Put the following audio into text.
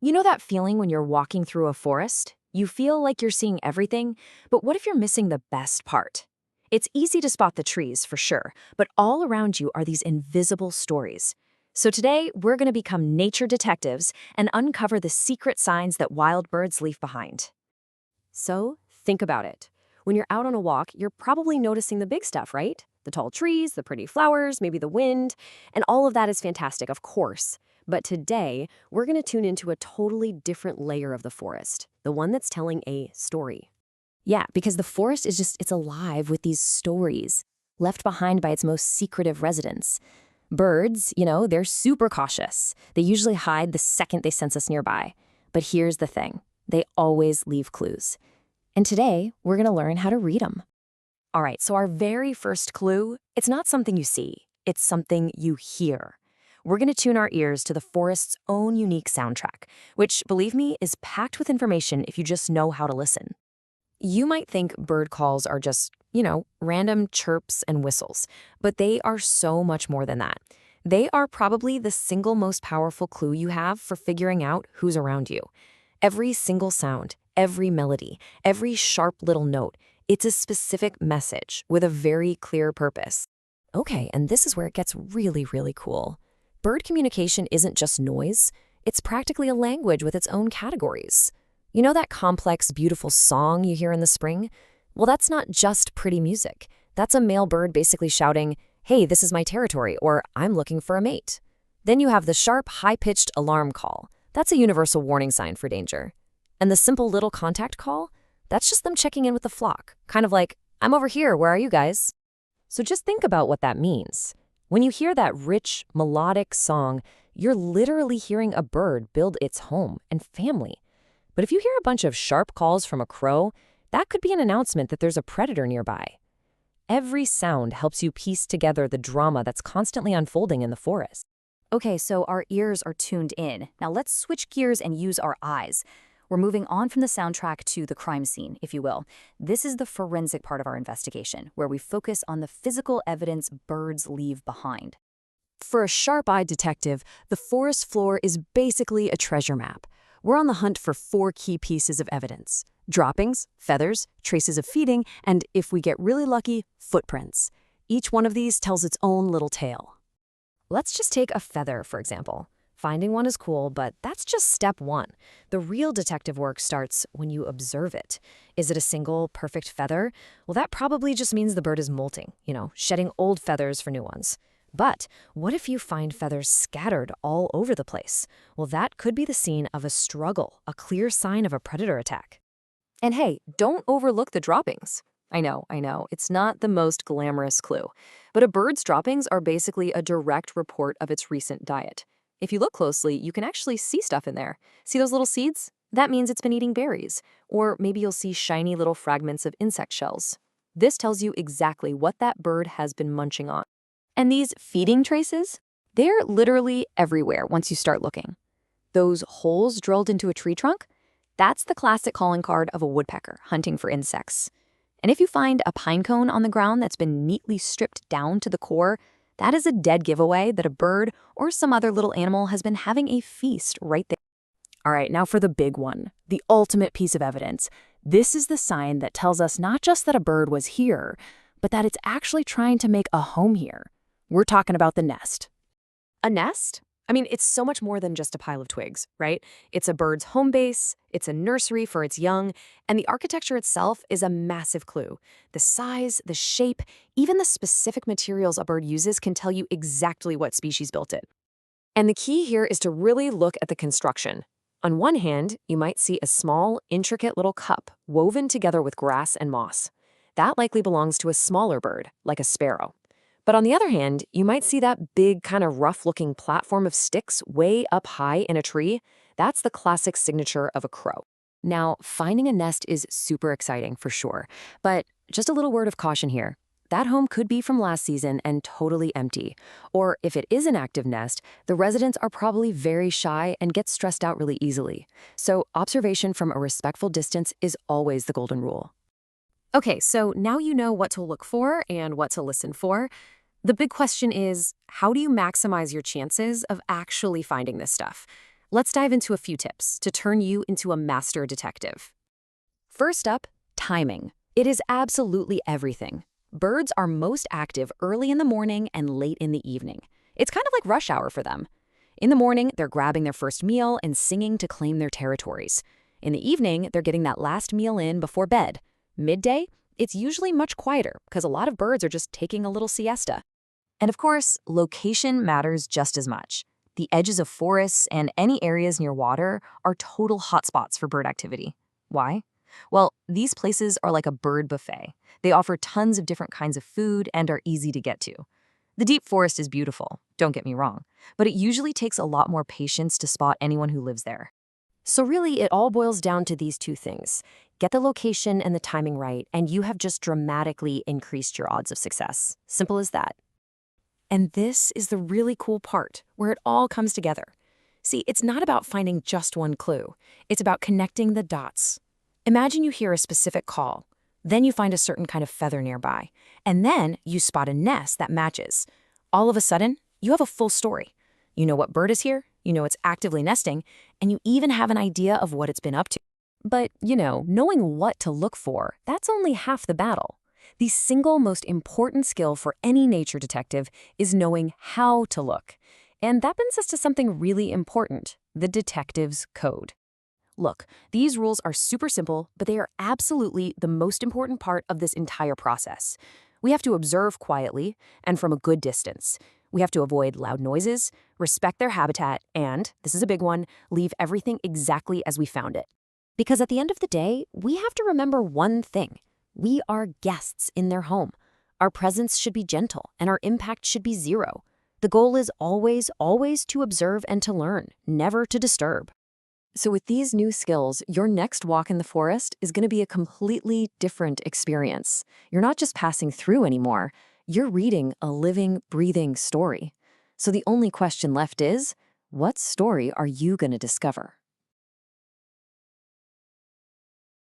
You know that feeling when you're walking through a forest? You feel like you're seeing everything, but what if you're missing the best part? It's easy to spot the trees, for sure, but all around you are these invisible stories. So today, we're going to become nature detectives and uncover the secret signs that wild birds leave behind. So, think about it. When you're out on a walk, you're probably noticing the big stuff, right? The tall trees, the pretty flowers, maybe the wind, and all of that is fantastic, of course. But today, we're going to tune into a totally different layer of the forest, the one that's telling a story. Yeah, because the forest it's alive with these stories, left behind by its most secretive residents. Birds, they're super cautious. They usually hide the second they sense us nearby. But here's the thing. They always leave clues. And today, we're going to learn how to read them. All right, so our very first clue, it's not something you see. It's something you hear. We're going to tune our ears to the forest's own unique soundtrack, which, believe me, is packed with information if you just know how to listen. You might think bird calls are just, random chirps and whistles, but they are so much more than that. They are probably the single most powerful clue you have for figuring out who's around you. Every single sound, every melody, every sharp little note, it's a specific message with a very clear purpose. Okay, and this is where it gets really, really cool. Bird communication isn't just noise, it's practically a language with its own categories. You know that complex, beautiful song you hear in the spring? Well, that's not just pretty music. That's a male bird basically shouting, "Hey, this is my territory," or "I'm looking for a mate." Then you have the sharp, high-pitched alarm call. That's a universal warning sign for danger. And the simple little contact call? That's just them checking in with the flock, kind of like, "I'm over here, where are you guys?" So just think about what that means. When you hear that rich, melodic song, you're literally hearing a bird build its home and family. But if you hear a bunch of sharp calls from a crow, that could be an announcement that there's a predator nearby. Every sound helps you piece together the drama that's constantly unfolding in the forest. Okay, so our ears are tuned in. Now let's switch gears and use our eyes. We're moving on from the soundtrack to the crime scene, if you will. This is the forensic part of our investigation, where we focus on the physical evidence birds leave behind. For a sharp-eyed detective, the forest floor is basically a treasure map. We're on the hunt for 4 key pieces of evidence: droppings, feathers, traces of feeding, and, if we get really lucky, footprints. Each one of these tells its own little tale. Let's just take a feather, for example. Finding one is cool, but that's just step 1. The real detective work starts when you observe it. Is it a single, perfect feather? Well, that probably just means the bird is molting, shedding old feathers for new ones. But what if you find feathers scattered all over the place? Well, that could be the scene of a struggle, a clear sign of a predator attack. And hey, don't overlook the droppings. I know, it's not the most glamorous clue, but a bird's droppings are basically a direct report of its recent diet. If you look closely, you can actually see stuff in there. See those little seeds? That means it's been eating berries. Or maybe you'll see shiny little fragments of insect shells. This tells you exactly what that bird has been munching on. And these feeding traces? They're literally everywhere once you start looking. Those holes drilled into a tree trunk? That's the classic calling card of a woodpecker hunting for insects. And if you find a pine cone on the ground that's been neatly stripped down to the core, that is a dead giveaway that a bird or some other little animal has been having a feast right there. All right, now for the big one, the ultimate piece of evidence. This is the sign that tells us not just that a bird was here, but that it's actually trying to make a home here. We're talking about the nest. A nest? I mean, it's so much more than just a pile of twigs, right? It's a bird's home base, it's a nursery for its young, and the architecture itself is a massive clue. The size, the shape, even the specific materials a bird uses can tell you exactly what species built it. And the key here is to really look at the construction. On one hand, you might see a small, intricate little cup woven together with grass and moss. That likely belongs to a smaller bird, like a sparrow. But on the other hand, you might see that big, kind of rough-looking platform of sticks way up high in a tree. That's the classic signature of a crow. Now, finding a nest is super exciting for sure, but just a little word of caution here. That home could be from last season and totally empty. Or if it is an active nest, the residents are probably very shy and get stressed out really easily. So observation from a respectful distance is always the golden rule. Okay, so now you know what to look for and what to listen for. The big question is, how do you maximize your chances of actually finding this stuff? Let's dive into a few tips to turn you into a master detective. First up, timing. It is absolutely everything. Birds are most active early in the morning and late in the evening. It's kind of like rush hour for them. In the morning, they're grabbing their first meal and singing to claim their territories. In the evening, they're getting that last meal in before bed. Midday, it's usually much quieter because a lot of birds are just taking a little siesta. And of course, location matters just as much. The edges of forests and any areas near water are total hotspots for bird activity. Why? Well, these places are like a bird buffet. They offer tons of different kinds of food and are easy to get to. The deep forest is beautiful, don't get me wrong, but it usually takes a lot more patience to spot anyone who lives there. So really, it all boils down to these two things. Get the location and the timing right, and you have just dramatically increased your odds of success. Simple as that. And this is the really cool part, where it all comes together. See, it's not about finding just one clue. It's about connecting the dots. Imagine you hear a specific call, then you find a certain kind of feather nearby, and then you spot a nest that matches. All of a sudden, you have a full story. You know what bird is here, you know it's actively nesting, and you even have an idea of what it's been up to. But, knowing what to look for, that's only half the battle. The single most important skill for any nature detective is knowing how to look. And that brings us to something really important, the detective's code. Look, these rules are super simple, but they are absolutely the most important part of this entire process. We have to observe quietly and from a good distance. We have to avoid loud noises, respect their habitat, and, this is a big one, leave everything exactly as we found it. Because at the end of the day, we have to remember one thing. We are guests in their home. Our presence should be gentle, and our impact should be zero. The goal is always, always to observe and to learn, never to disturb. So with these new skills, your next walk in the forest is going to be a completely different experience. You're not just passing through anymore. You're reading a living, breathing story. So the only question left is, what story are you going to discover?